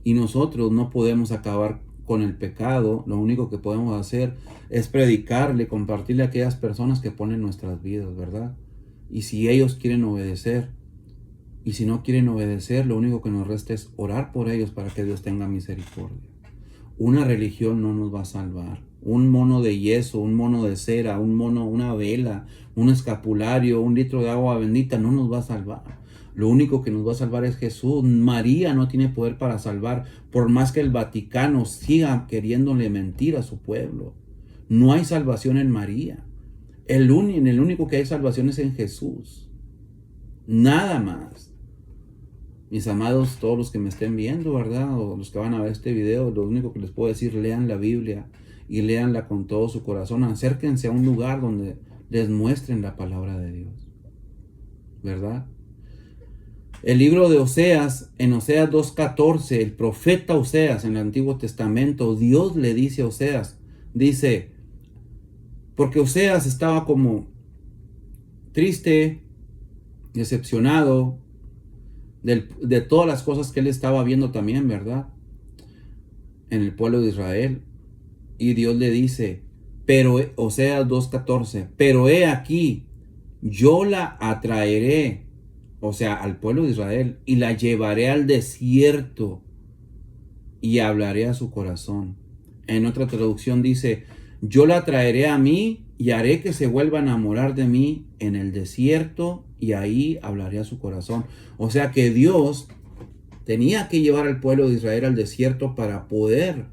Y nosotros no podemos acabar con el pecado. Lo único que podemos hacer es predicarle, compartirle a aquellas personas que ponen nuestras vidas, ¿verdad? Y si ellos quieren obedecer, y si no quieren obedecer, lo único que nos resta es orar por ellos para que Dios tenga misericordia. Una religión no nos va a salvar. Un mono de yeso, un mono de cera, un mono, una vela, un escapulario, un litro de agua bendita no nos va a salvar. Lo único que nos va a salvar es Jesús. María no tiene poder para salvar, por más que el Vaticano siga queriéndole mentir a su pueblo. No hay salvación en María. El único que hay salvación es en Jesús. Nada más. Mis amados, todos los que me estén viendo, ¿verdad? O los que van a ver este video, lo único que les puedo decir, lean la Biblia y léanla con todo su corazón. Acérquense a un lugar donde les muestren la palabra de Dios, ¿verdad? El libro de Oseas, en Oseas 2:14, el profeta Oseas en el Antiguo Testamento, Dios le dice a Oseas, dice, porque Oseas estaba como triste, decepcionado, de todas las cosas que él estaba viendo también, ¿verdad? En el pueblo de Israel. Y Dios le dice, pero, Oseas 2:14, pero he aquí, yo la atraeré, o sea, al pueblo de Israel, y la llevaré al desierto y hablaré a su corazón. En otra traducción dice, yo la traeré a mí y haré que se vuelva a enamorar de mí en el desierto y ahí hablaré a su corazón. O sea que Dios tenía que llevar al pueblo de Israel al desierto para poder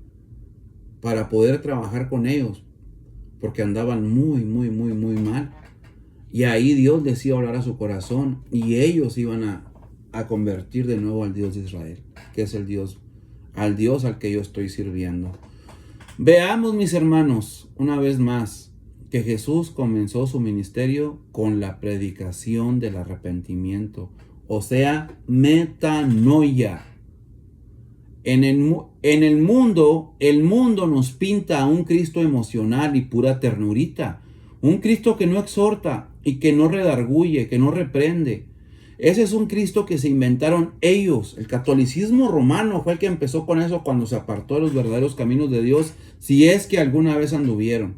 trabajar con ellos, porque andaban muy mal. Y ahí Dios les iba a hablar a su corazón y ellos iban a convertir de nuevo al Dios de Israel, que es al Dios al que yo estoy sirviendo. Veamos, mis hermanos, una vez más, que Jesús comenzó su ministerio con la predicación del arrepentimiento, o sea, metanoia. En el mundo nos pinta a un Cristo emocional y pura ternurita, un Cristo que no exhorta y que no redarguye, que no reprende. Ese es un Cristo que se inventaron ellos. El catolicismo romano fue el que empezó con eso cuando se apartó de los verdaderos caminos de Dios, si es que alguna vez anduvieron,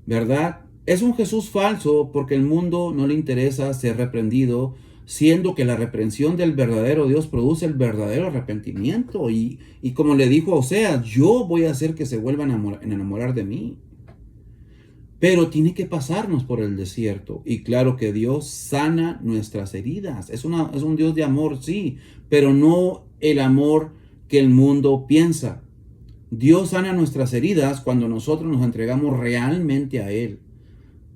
¿verdad? Es un Jesús falso porque el mundo no le interesa ser reprendido, siendo que la reprensión del verdadero Dios produce el verdadero arrepentimiento. Y como le dijo a Oseas, yo voy a hacer que se vuelvan a enamorar de mí. Pero tiene que pasarnos por el desierto. Y claro que Dios sana nuestras heridas. Es un Dios de amor, sí, pero no el amor que el mundo piensa. Dios sana nuestras heridas cuando nosotros nos entregamos realmente a Él.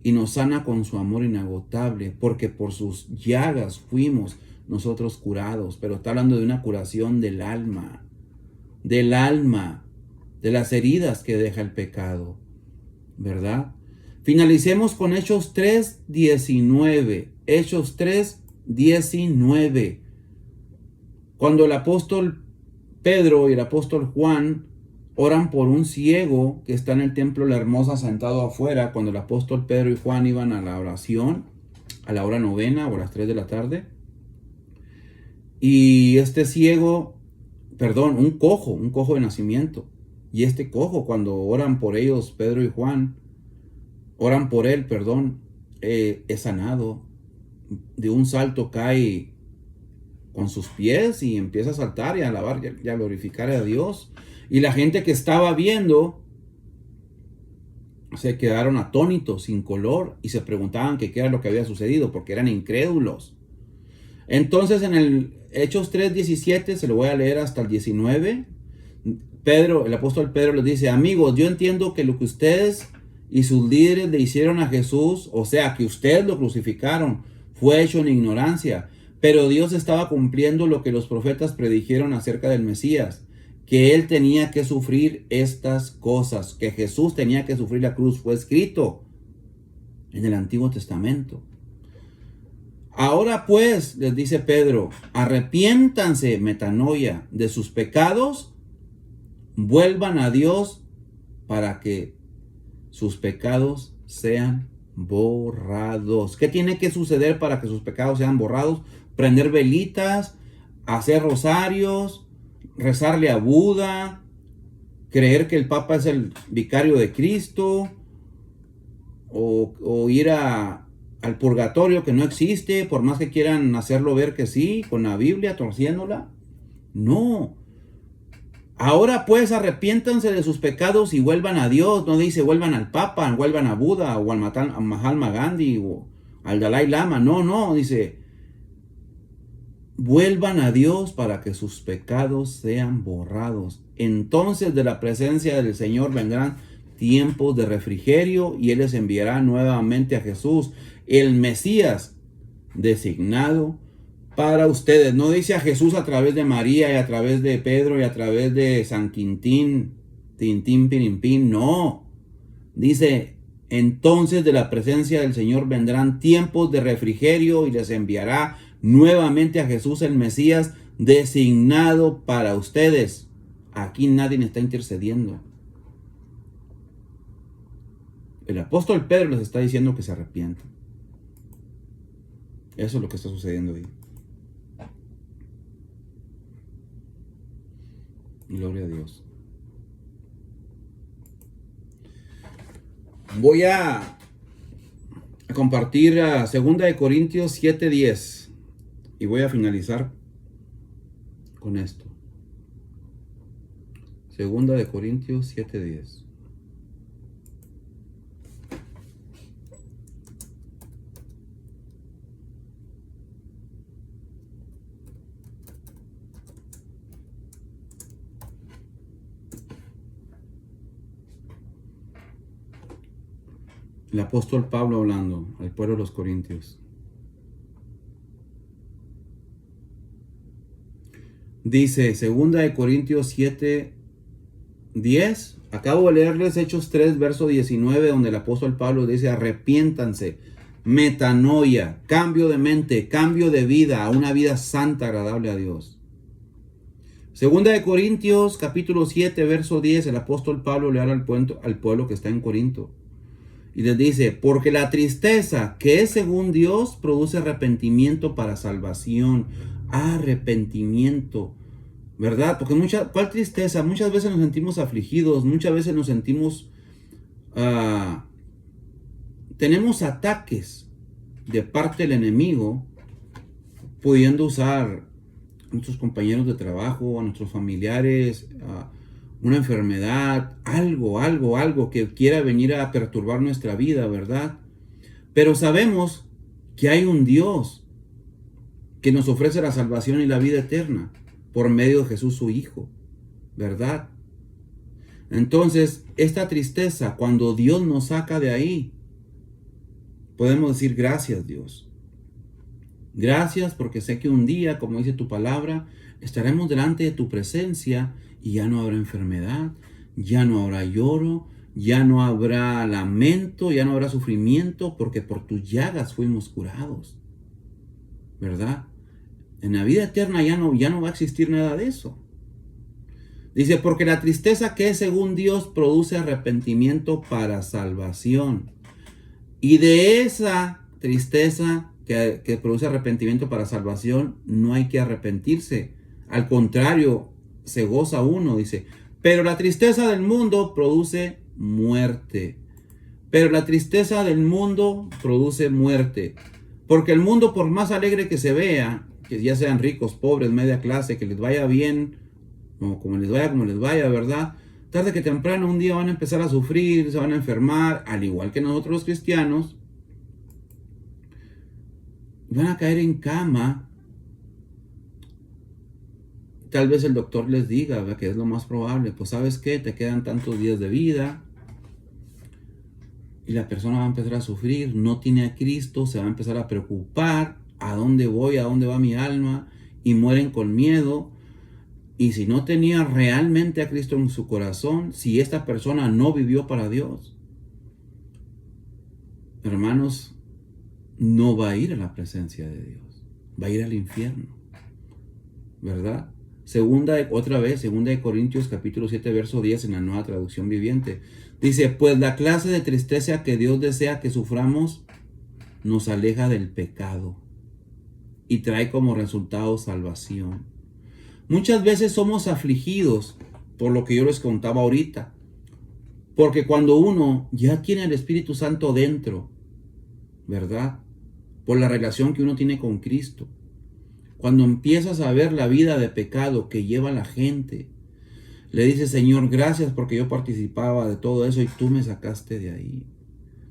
Y nos sana con su amor inagotable, porque por sus llagas fuimos nosotros curados. Pero está hablando de una curación del alma, de las heridas que deja el pecado, ¿verdad? Finalicemos con Hechos 3:19. Hechos 3:19. Cuando el apóstol Pedro y el apóstol Juan oran por un ciego que está en el templo La Hermosa sentado afuera, cuando el apóstol Pedro y Juan iban a la oración, a la hora novena o a las 3 de la tarde. Y este ciego, un cojo de nacimiento. Y este cojo, cuando oran por ellos, Pedro y Juan, oran por él, perdón, es sanado. De un salto cae con sus pies y empieza a saltar y a alabar y a glorificar a Dios. Y la gente que estaba viendo se quedaron atónitos, sin color, y se preguntaban qué era lo que había sucedido, porque eran incrédulos. Entonces en el Hechos 3:17, se lo voy a leer hasta el 19, el apóstol Pedro les dice: amigos, yo entiendo que lo que ustedes y sus líderes le hicieron a Jesús, o sea, que ustedes lo crucificaron, fue hecho en ignorancia, pero Dios estaba cumpliendo lo que los profetas predijeron acerca del Mesías, que él tenía que sufrir estas cosas, que Jesús tenía que sufrir la cruz. Fue escrito en el Antiguo Testamento. Ahora pues, les dice Pedro, arrepiéntanse, metanoia, de sus pecados, vuelvan a Dios para que sus pecados sean borrados. ¿Qué tiene que suceder para que sus pecados sean borrados? Prender velitas, hacer rosarios, rezarle a Buda, creer que el Papa es el vicario de Cristo, o ir al purgatorio que no existe, por más que quieran hacerlo ver que sí, con la Biblia torciéndola. No. Ahora pues arrepiéntanse de sus pecados y vuelvan a Dios. No dice vuelvan al Papa, vuelvan a Buda o al Mahatma Gandhi o al Dalai Lama. No, dice vuelvan a Dios para que sus pecados sean borrados. Entonces de la presencia del Señor vendrán tiempos de refrigerio y Él les enviará nuevamente a Jesús, el Mesías designado para ustedes. No dice a Jesús a través de María y a través de Pedro y a través de San Quintín, Tintín, Pirimpín. No. Dice, entonces de la presencia del Señor vendrán tiempos de refrigerio y les enviará nuevamente a Jesús el Mesías designado para ustedes. Aquí nadie está intercediendo. El apóstol Pedro les está diciendo que se arrepientan. Eso es lo que está sucediendo ahí. Gloria a Dios. Voy a compartir a 2 Corintios 7:10 y voy a finalizar con esto. 2 Corintios 7:10. El apóstol Pablo hablando al pueblo de los Corintios. Dice 2 Corintios 7:10. Acabo de leerles Hechos 3, verso 19, donde el apóstol Pablo dice: arrepiéntanse, metanoia, cambio de mente, cambio de vida a una vida santa, agradable a Dios. 2 Corintios capítulo 7, verso 10, el apóstol Pablo le habla al pueblo que está en Corinto. Y les dice: porque la tristeza que es según Dios produce arrepentimiento para salvación. Arrepentimiento, ¿verdad? Porque ¿cuál tristeza? Muchas veces nos sentimos afligidos, muchas veces nos sentimos, tenemos ataques de parte del enemigo, pudiendo usar a nuestros compañeros de trabajo, a nuestros familiares, una enfermedad, algo que quiera venir a perturbar nuestra vida, ¿verdad? Pero sabemos que hay un Dios que nos ofrece la salvación y la vida eterna por medio de Jesús su Hijo, ¿verdad? Entonces, esta tristeza, cuando Dios nos saca de ahí, podemos decir: gracias, Dios. Gracias, porque sé que un día, como dice tu palabra, estaremos delante de tu presencia y ya no habrá enfermedad, ya no habrá lloro, ya no habrá lamento, ya no habrá sufrimiento, porque por tus llagas fuimos curados, ¿verdad? En la vida eterna ya no va a existir nada de eso. Dice: porque la tristeza que es según Dios produce arrepentimiento para salvación. Y de esa tristeza que produce arrepentimiento para salvación, no hay que arrepentirse. Al contrario, se goza uno, dice. Pero la tristeza del mundo produce muerte. Pero la tristeza del mundo produce muerte. Porque el mundo, por más alegre que se vea, que ya sean ricos, pobres, media clase, que les vaya bien, o como les vaya, ¿verdad? Tarde que temprano un día van a empezar a sufrir, se van a enfermar, al igual que nosotros los cristianos. Van a caer en cama. Tal vez el doctor les diga, ¿verdad?, que es lo más probable. Pues ¿sabes qué? Te quedan tantos días de vida. Y la persona va a empezar a sufrir, no tiene a Cristo, se va a empezar a preocupar, ¿a dónde voy? ¿A dónde va mi alma? Y mueren con miedo. Y si no tenía realmente a Cristo en su corazón, si esta persona no vivió para Dios, hermanos, no va a ir a la presencia de Dios, va a ir al infierno, ¿verdad? Segunda de Corintios capítulo 7, verso 10 en la Nueva Traducción Viviente. Dice, pues la clase de tristeza que Dios desea que suframos nos aleja del pecado y trae como resultado salvación. Muchas veces somos afligidos por lo que yo les contaba ahorita. Porque cuando uno ya tiene el Espíritu Santo dentro, ¿verdad? Por la relación que uno tiene con Cristo. Cuando empiezas a ver la vida de pecado que lleva la gente, le dices, Señor, gracias porque yo participaba de todo eso y tú me sacaste de ahí.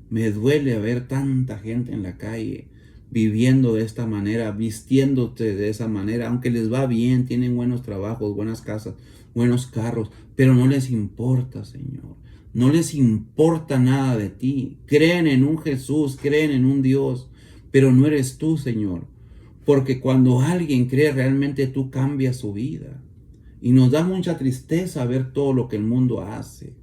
Me duele ver tanta gente en la calle viviendo de esta manera, vistiéndote de esa manera, aunque les va bien, tienen buenos trabajos, buenas casas, buenos carros, pero no les importa, Señor. No les importa nada de ti. Creen en un Jesús, creen en un Dios, pero no eres tú, Señor. Porque cuando alguien cree realmente, tú cambias su vida. Y nos da mucha tristeza ver todo lo que el mundo hace.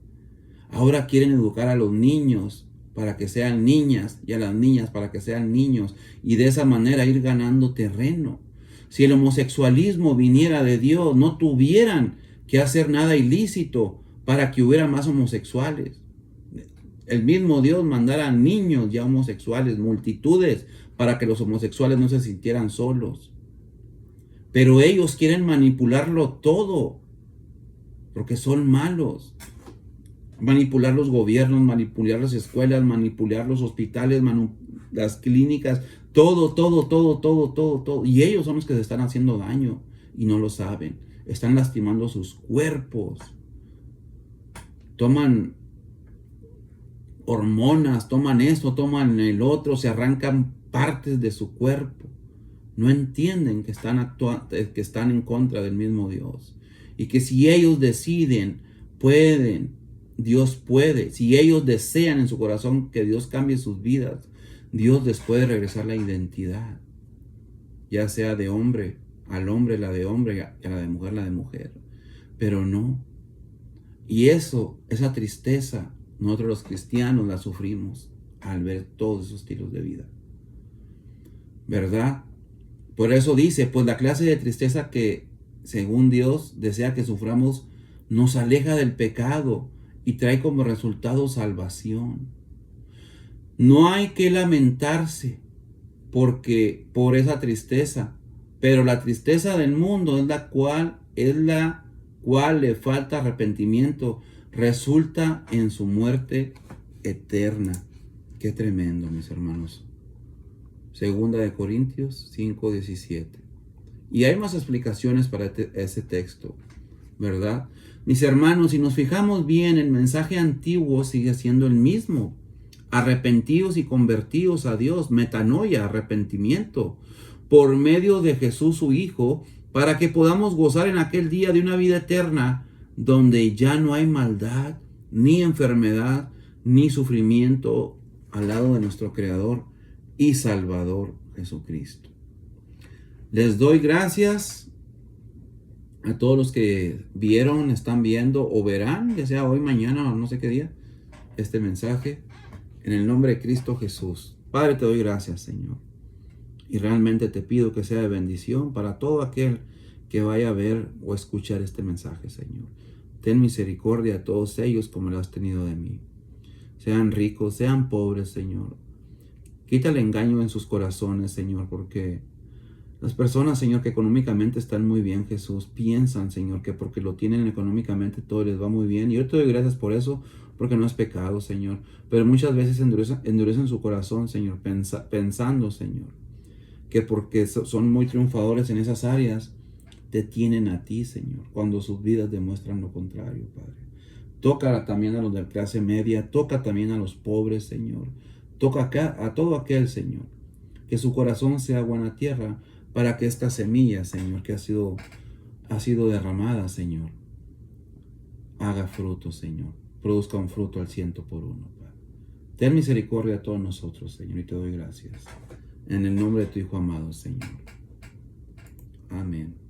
Ahora quieren educar a los niños para que sean niñas y a las niñas para que sean niños y de esa manera ir ganando terreno. Si el homosexualismo viniera de Dios, no tuvieran que hacer nada ilícito para que hubiera más homosexuales. El mismo Dios mandara niños ya homosexuales, multitudes, para que los homosexuales no se sintieran solos. Pero ellos quieren manipularlo todo, porque son malos. Manipular los gobiernos, manipular las escuelas, manipular los hospitales, las clínicas, todo. Y ellos son los que se están haciendo daño y no lo saben. Están lastimando sus cuerpos. Toman hormonas, toman esto, toman el otro, se arrancan partes de su cuerpo. No entienden que están en contra del mismo Dios. Y que si ellos deciden, pueden. Dios puede. Si ellos desean en su corazón que Dios cambie sus vidas, Dios les puede regresar la identidad. Ya sea de hombre, al hombre la de hombre, y a la de mujer la de mujer. Pero no. Y esa tristeza, nosotros los cristianos la sufrimos al ver todos esos estilos de vida. ¿Verdad? Por eso dice, pues la clase de tristeza que según Dios desea que suframos nos aleja del pecado y trae como resultado salvación. No hay que lamentarse por esa tristeza, pero la tristeza del mundo es la cual le falta arrepentimiento, resulta en su muerte eterna. Qué tremendo, mis hermanos. Segunda de Corintios 5:17. Y hay más explicaciones para ese texto, ¿verdad? Mis hermanos, si nos fijamos bien, el mensaje antiguo sigue siendo el mismo. Arrepentidos y convertidos a Dios, metanoia, arrepentimiento, por medio de Jesús su Hijo, para que podamos gozar en aquel día de una vida eterna, donde ya no hay maldad, ni enfermedad, ni sufrimiento al lado de nuestro Creador y Salvador Jesucristo. Les doy gracias a todos los que vieron, están viendo o verán, ya sea hoy, mañana o no sé qué día, este mensaje, en el nombre de Cristo Jesús. Padre, te doy gracias, Señor. Y realmente te pido que sea de bendición para todo aquel que vaya a ver o escuchar este mensaje, Señor. Ten misericordia a todos ellos como lo has tenido de mí. Sean ricos, sean pobres, Señor. Quita el engaño en sus corazones, Señor, porque Las personas, Señor, que económicamente están muy bien, Jesús, piensan, Señor, que porque lo tienen económicamente todo les va muy bien. Y yo te doy gracias por eso, porque no es pecado, Señor. Pero muchas veces endurecen su corazón, Señor, pensando, Señor, que porque son muy triunfadores en esas áreas, te tienen a ti, Señor, cuando sus vidas demuestran lo contrario, Padre. Toca también a los de clase media, toca también a los pobres, Señor. Toca a todo aquel, Señor, que su corazón sea buena tierra, para que esta semilla, Señor, que ha sido derramada, Señor, haga fruto, Señor. Produzca un fruto al 100 por 1, Padre. Ten misericordia a todos nosotros, Señor, y te doy gracias. En el nombre de tu Hijo amado, Señor. Amén.